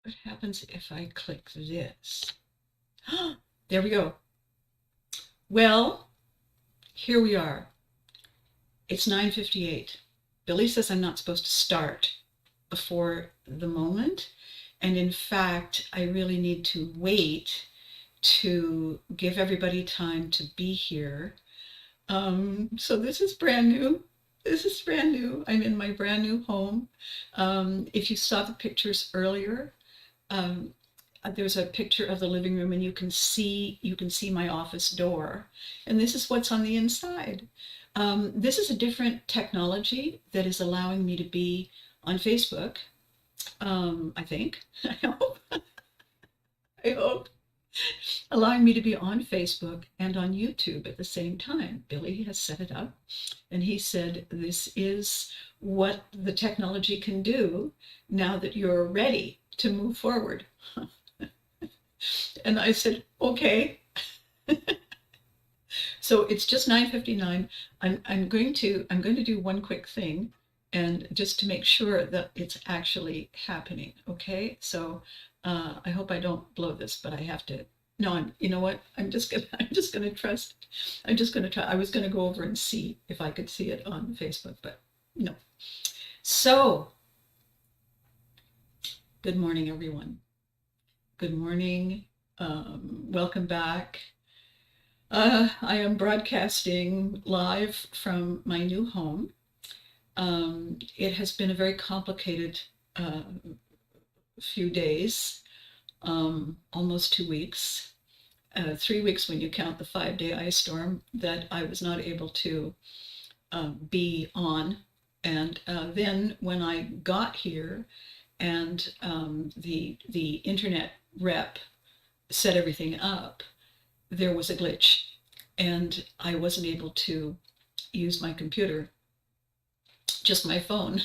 What happens if I click this? There we go. Well, here we are. It's 9:58. Billy says I'm not supposed to start before the moment. And in fact, I really need to wait to give everybody time to be here. So this is brand new. This is brand new. I'm in my brand new home. If you saw the pictures earlier, um, there's a picture of the living room, and you can see my office door, and this is what's on the inside. This is a different technology that is allowing me to be on Facebook. I think. I hope. I hope. Allowing me to be on Facebook and on YouTube at the same time. Billy has set it up, and he said, this is what the technology can do now that you're ready to move forward. And I said, okay. So it's just 9:59. I'm going to do one quick thing, and just to make sure that it's actually happening. Okay. So I hope I don't blow this, but I have to. No, you know what? I'm just gonna trust. I'm just gonna try. I was gonna go over and see if I could see it on Facebook, but no. So, good morning, everyone. Good morning. Welcome back. I am broadcasting live from my new home. It has been a very complicated few days, almost 2 weeks, 3 weeks when you count the 5-day ice storm that I was not able to be on. And then when I got here and the internet rep set everything up, there was a glitch, and I wasn't able to use my computer, just my phone.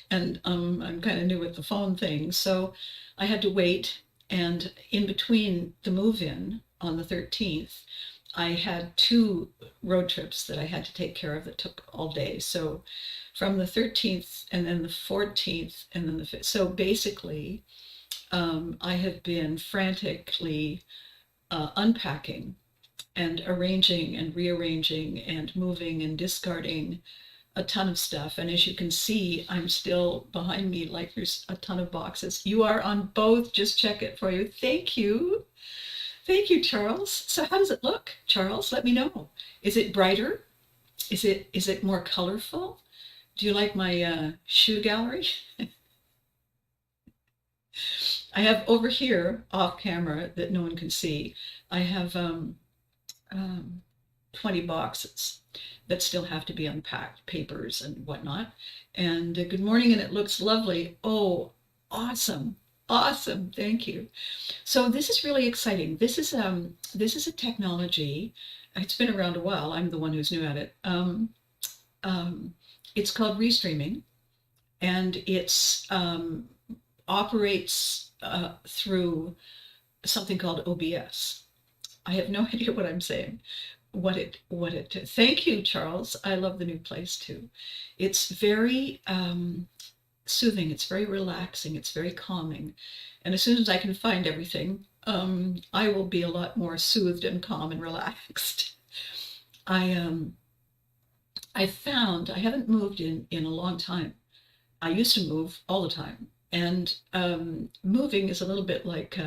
And I'm kind of new at the phone thing, so I had to wait. And in between the move-in on the 13th, I had 2 road trips that I had to take care of that took all day. So from the 13th and then the 14th and then the 5th. So basically, I have been frantically unpacking and arranging and rearranging and moving and discarding a ton of stuff. And as you can see, I'm still behind me, like there's a ton of boxes. You are on both. Just check it for you. Thank you. Thank you, Charles. So how does it look, Charles? Let me know. Is it brighter? Is it more colorful? Do you like my shoe gallery? I have over here, off camera, that no one can see, I have um, 20 boxes that still have to be unpacked, papers and whatnot. And good morning, and it looks lovely. Oh, awesome. Awesome. Thank you. So this is really exciting. This is a technology. It's been around a while. I'm the one who's new at it. Um, it's called Restreaming, and it's operates through something called OBS. I have no idea what I'm saying. Thank you, Charles. I love the new place too. It's very soothing. It's very relaxing. It's very calming. And as soon as I can find everything, I will be a lot more soothed and calm and relaxed. I found I haven't moved in a long time. I used to move all the time, and moving is a little bit like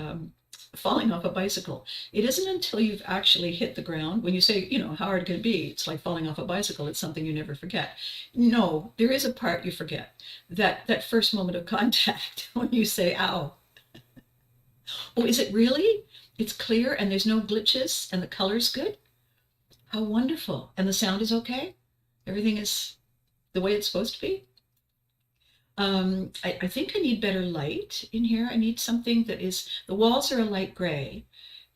falling off a bicycle. It isn't until you've actually hit the ground when you say, how hard can it be? It's like falling off a bicycle. It's something you never forget. No, there is a part you forget. That first moment of contact when you say, ow. Oh, is it really? It's clear and there's no glitches and the color's good? How wonderful. And the sound is okay? Everything is the way it's supposed to be? I think I need better light in here. I need something the walls are a light gray,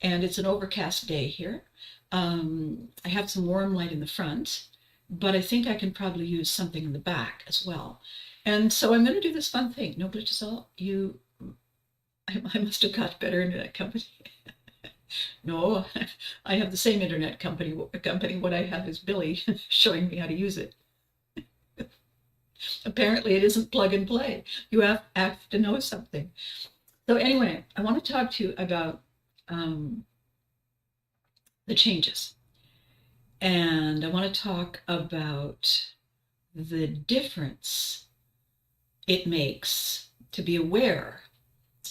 and it's an overcast day here. I have some warm light in the front, but I think I can probably use something in the back as well. And so I'm going to do this fun thing. No glitches all. I must have got better internet company. No, I have the same internet company. What I have is Billy showing me how to use it. Apparently it isn't plug and play. You have to know something. So anyway, I want to talk to you about the changes. And I want to talk about the difference it makes to be aware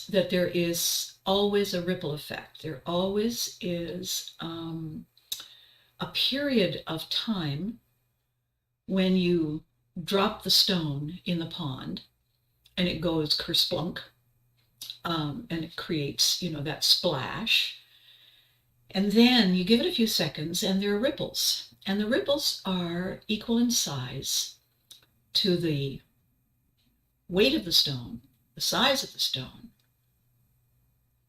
that there is always a ripple effect. There always is a period of time when you drop the stone in the pond and it goes kerplunk, and it creates, that splash. And then you give it a few seconds and there are ripples. And the ripples are equal in size to the weight of the stone, the size of the stone,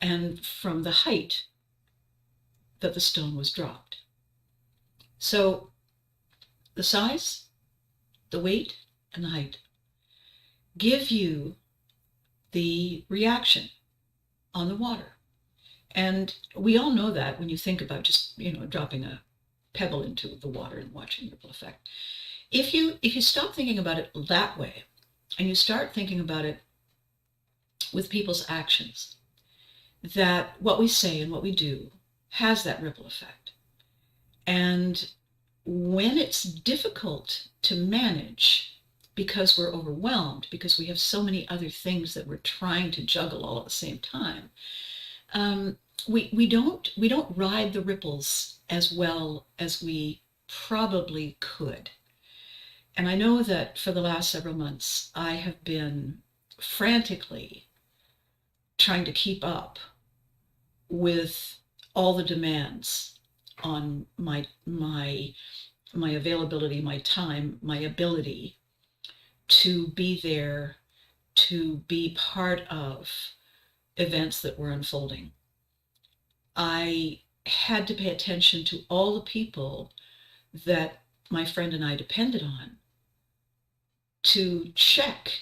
and from the height that the stone was dropped. So the size, the weight, and the height give you the reaction on the water. And we all know that when you think about just, dropping a pebble into the water and watching the ripple effect. If you stop thinking about it that way, and you start thinking about it with people's actions, that what we say and what we do has that ripple effect. And when it's difficult to manage because we're overwhelmed, because we have so many other things that we're trying to juggle all at the same time, we don't ride the ripples as well as we probably could. And I know that for the last several months, I have been frantically trying to keep up with all the demands on my availability, my time, my ability to be there, to be part of events that were unfolding. I had to pay attention to all the people that my friend and I depended on to check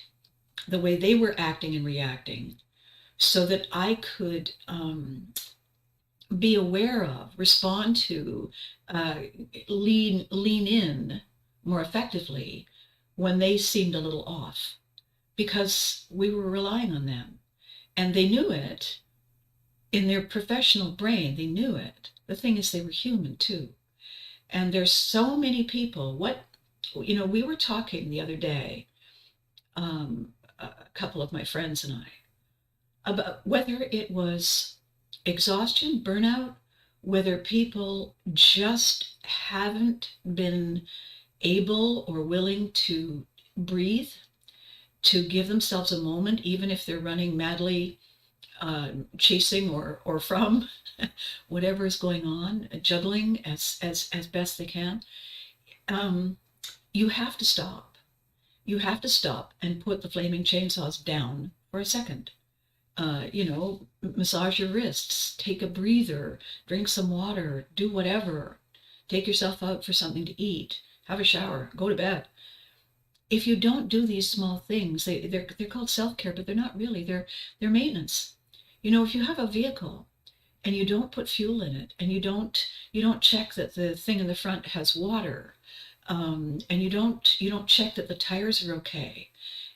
the way they were acting and reacting so that I could be aware of, respond to, lean in more effectively when they seemed a little off, because we were relying on them. And they knew it in their professional brain. They knew it. The thing is, they were human too. And there's so many people. We were talking the other day, a couple of my friends and I, about whether it was exhaustion, burnout, whether people just haven't been able or willing to breathe, to give themselves a moment, even if they're running madly, chasing or from whatever is going on, juggling as best they can. You have to stop. You have to stop and put the flaming chainsaws down for a second. Massage your wrists, take a breather, drink some water, do whatever. Take yourself out for something to eat, have a shower, go to bed. If you don't do these small things, they're called self-care, but they're not really. They're maintenance. If you have a vehicle and you don't put fuel in it, and you don't check that the thing in the front has water, and you don't check that the tires are okay,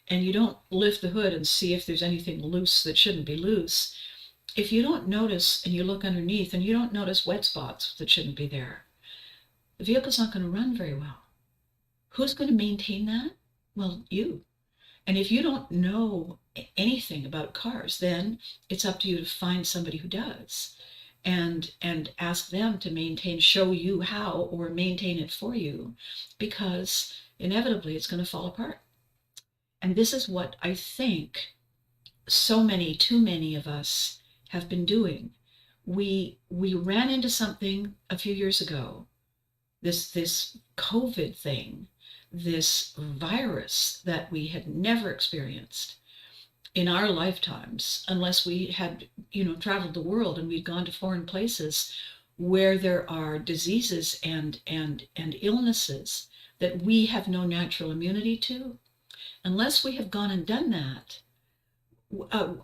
and you don't lift the hood and see if there's anything loose that shouldn't be loose, if you don't notice and you look underneath and you don't notice wet spots that shouldn't be there, the vehicle's not going to run very well. Who's going to maintain that? Well, you. And if you don't know anything about cars, then it's up to you to find somebody who does and ask them to show you how, or maintain it for you, because inevitably it's going to fall apart. And this is what I think too many of us have been doing. We ran into something a few years ago, this COVID thing, this virus that we had never experienced in our lifetimes, unless we had, traveled the world and we'd gone to foreign places where there are diseases and illnesses that we have no natural immunity to. Unless we have gone and done that,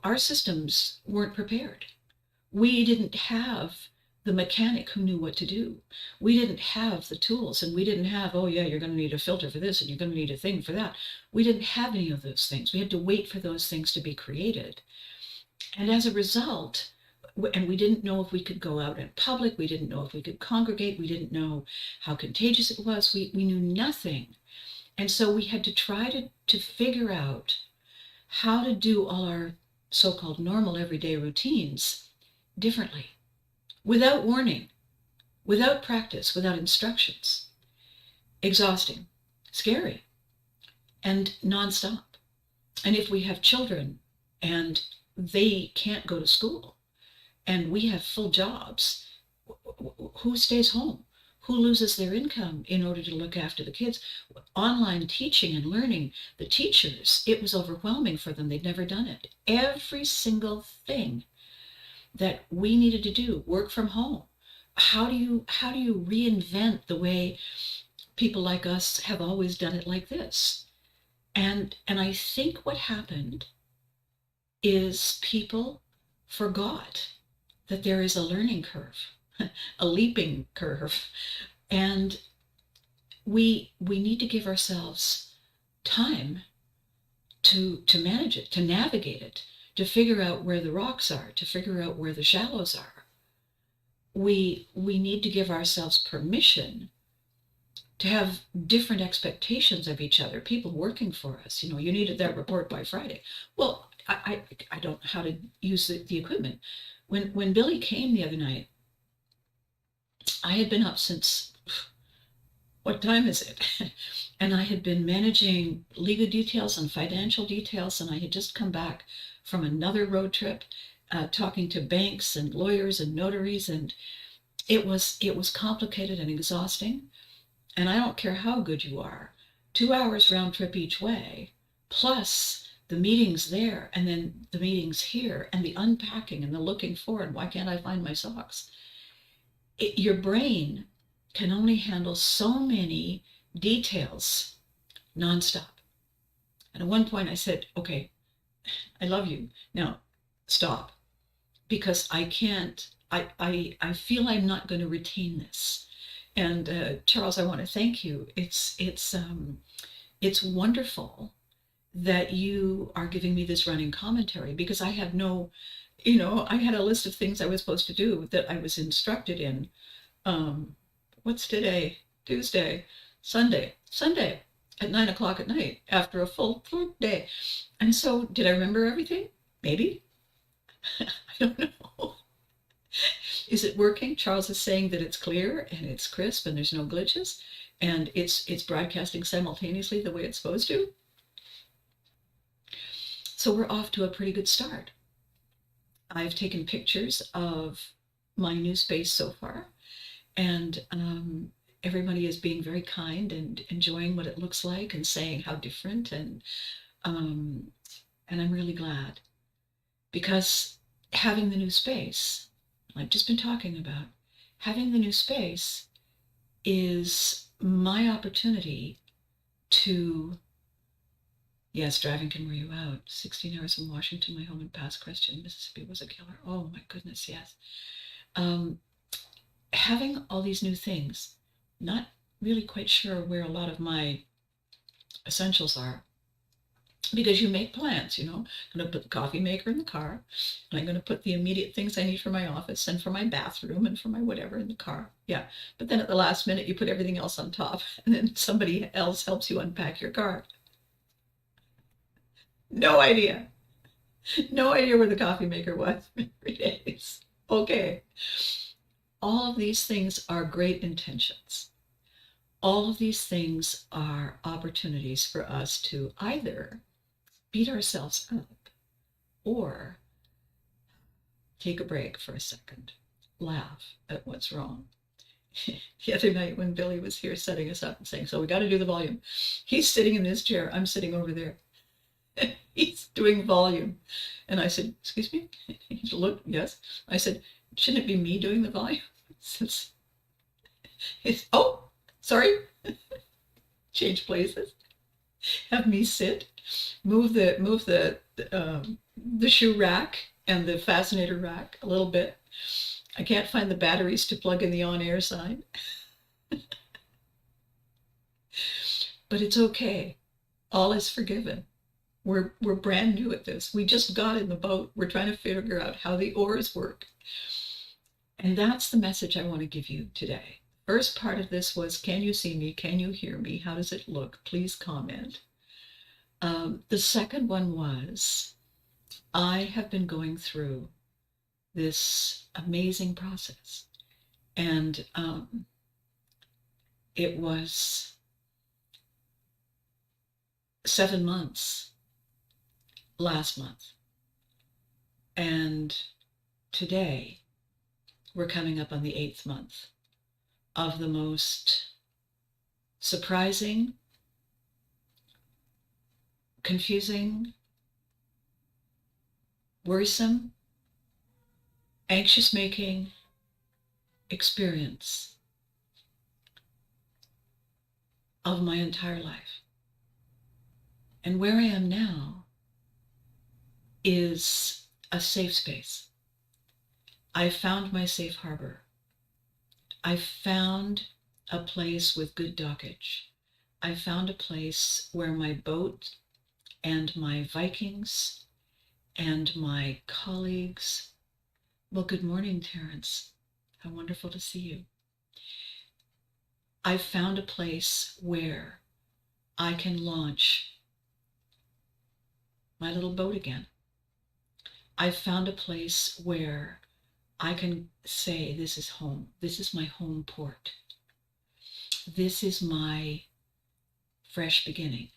our systems weren't prepared. We didn't have the mechanic who knew what to do. We didn't have the tools, and we didn't have, oh yeah, you're going to need a filter for this and you're going to need a thing for that. We didn't have any of those things. We had to wait for those things to be created. And as a result, and we didn't know if we could go out in public, we didn't know if we could congregate, we didn't know how contagious it was, we knew nothing. And so we had to try to figure out how to do all our so-called normal everyday routines differently, without warning, without practice, without instructions. Exhausting, scary, and nonstop. And if we have children and they can't go to school and we have full jobs, who stays home? Who loses their income in order to look after the kids? Online teaching and learning, the teachers, it was overwhelming for them. They'd never done it. Every single thing that we needed to do, work from home. How do you reinvent the way people like us have always done it like this? And I think what happened is people forgot that there is a learning curve, a leaping curve, and we need to give ourselves time to manage it, to navigate it, to figure out where the rocks are, to figure out where the shallows are. We need to give ourselves permission to have different expectations of each other, people working for us. You needed that report by Friday. Well, I don't know how to use the equipment. When Billy came the other night, I had been up since, what time is it? And I had been managing legal details and financial details, and I had just come back from another road trip, talking to banks and lawyers and notaries, and it was complicated and exhausting. And I don't care how good you are, 2 hours round trip each way, plus the meetings there, and then the meetings here, and the unpacking and the looking forward. Why can't I find my socks? Your brain can only handle so many details nonstop. And at one point I said, okay, I love you. Now stop, because I can't, I feel I'm not going to retain this. And Charles, I want to thank you. It's wonderful that you are giving me this running commentary, because I have no, I had a list of things I was supposed to do that I was instructed in. What's today? Tuesday, Sunday at 9 o'clock at night after a full day. And so did I remember everything? Maybe. I don't know. Is it working? Charles is saying that it's clear and it's crisp and there's no glitches and it's broadcasting simultaneously the way it's supposed to. So we're off to a pretty good start. I've taken pictures of my new space so far, and everybody is being very kind and enjoying what it looks like and saying how different, and I'm really glad, because having the new space, I've just been talking about, having the new space is my opportunity to, yes, driving can wear you out. 16 hours from Washington, my home in Pass Christian, Mississippi was a killer. Oh my goodness, yes. Having all these new things, not really quite sure where a lot of my essentials are, because you make plans, I'm going to put the coffee maker in the car, and I'm going to put the immediate things I need for my office and for my bathroom and for my whatever in the car. Yeah. But then at the last minute, you put everything else on top, and then somebody else helps you unpack your car. No idea. No idea where the coffee maker was for 3 days. Okay. All of these things are great intentions. All of these things are opportunities for us to either beat ourselves up or take a break for a second, laugh at what's wrong. The other night when Billy was here setting us up and saying, so we got to do the volume, he's sitting in his chair, I'm sitting over there. He's doing volume. And I said, excuse me? He looked, yes. I said, shouldn't it be me doing the volume? Since oh, sorry. Change places. Have me sit. Move the shoe rack and the fascinator rack a little bit. I can't find the batteries to plug in the on-air sign. But it's okay. All is forgiven. We're brand new at this. We just got in the boat. We're trying to figure out how the oars work. And that's the message I want to give you today. First part of this was, can you see me? Can you hear me? How does it look? Please comment. The second one was, I have been going through this amazing process. And it was 7 months last month. And today we're coming up on the 8th month of the most surprising, confusing, worrisome, anxious-making experience of my entire life. And where I am now is a safe space. I found my safe harbor. I found a place with good dockage. I found a place where my boat and my Vikings and my colleagues, well, good morning, Terrence. How wonderful to see you. I found a place where I can launch my little boat again. I found a place where I can say, this is home. This is my home port. This is my fresh beginning.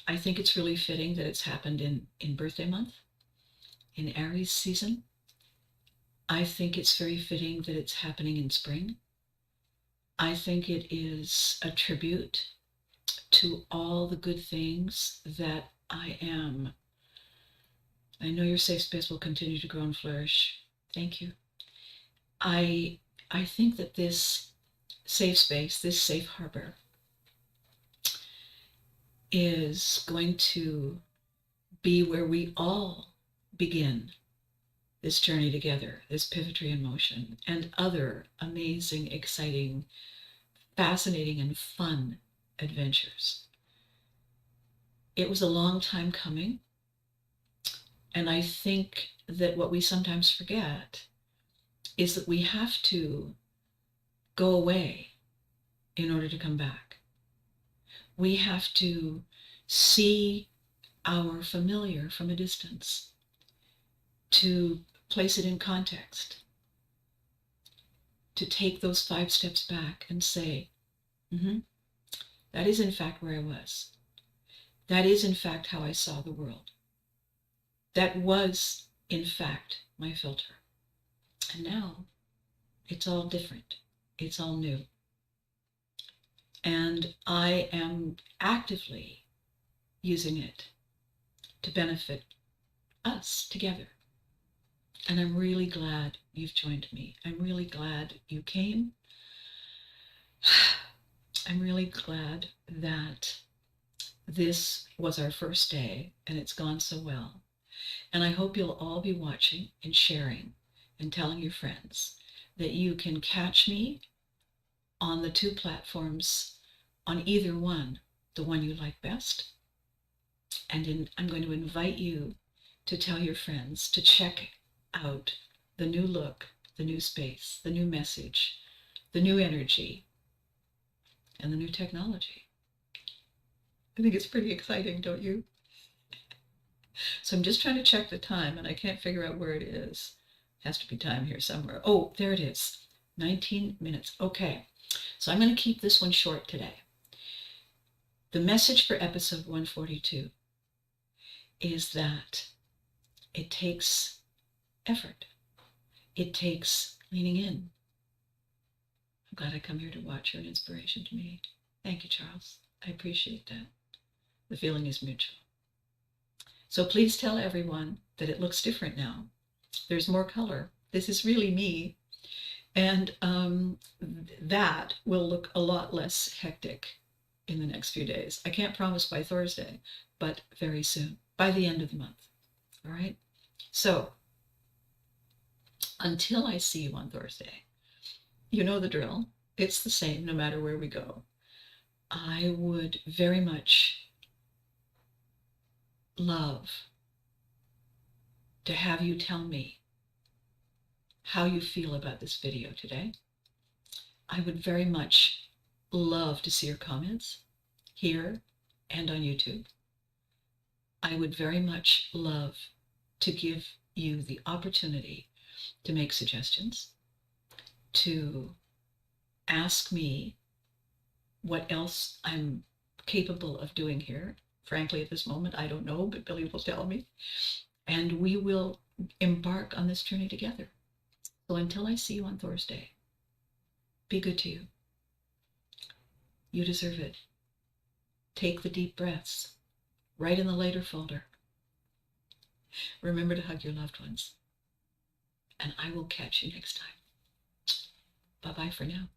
I think it's really fitting that it's happened in birthday month, in Aries season. I think it's very fitting that it's happening in spring. I think it is a tribute to all the good things that I am. I know your safe space will continue to grow and flourish. Thank you. I think that this safe space, this safe harbor, is going to be where we all begin this journey together, this Pivotry in Motion, and other amazing, exciting, fascinating, and fun adventures. It was a long time coming, and I think that what we sometimes forget is that we have to go away in order to come back. We have to see our familiar from a distance, to place it in context, to take those 5 steps back and say, that is in fact where I was. That is in fact how I saw the world. That was in fact my filter. And now it's all different. It's all new. And I am actively using it to benefit us together. And I'm really glad you've joined me. I'm really glad you came. I'm really glad that this was our first day and it's gone so well. And I hope you'll all be watching and sharing and telling your friends that you can catch me on the 2 platforms, on either one, the one you like best. And I'm going to invite you to tell your friends to check out the new look, the new space, the new message, the new energy, and the new technology. I think it's pretty exciting, don't you? So I'm just trying to check the time, and I can't figure out where it is. Has to be time here somewhere. Oh, there it is. 19 minutes. Okay. So I'm going to keep this one short today. The message for episode 142 is that it takes effort. It takes leaning in. I'm glad I come here to watch. You're an inspiration to me. Thank you, Charles. I appreciate that. The feeling is mutual. So please tell everyone that it looks different now. There's more color. This is really me. And that will look a lot less hectic in the next few days. I can't promise by Thursday, but very soon, by the end of the month. All right? So until I see you on Thursday, you know the drill. It's the same no matter where we go. I would very much love to have you tell me how you feel about this video today. I would very much love to see your comments here and on YouTube. I would very much love to give you the opportunity to make suggestions, to ask me what else I'm capable of doing here. Frankly, at this moment, I don't know, but Billy will tell me. And we will embark on this journey together. So until I see you on Thursday, be good to you. You deserve it. Take the deep breaths. Write in the later folder. Remember to hug your loved ones. And I will catch you next time. Bye-bye for now.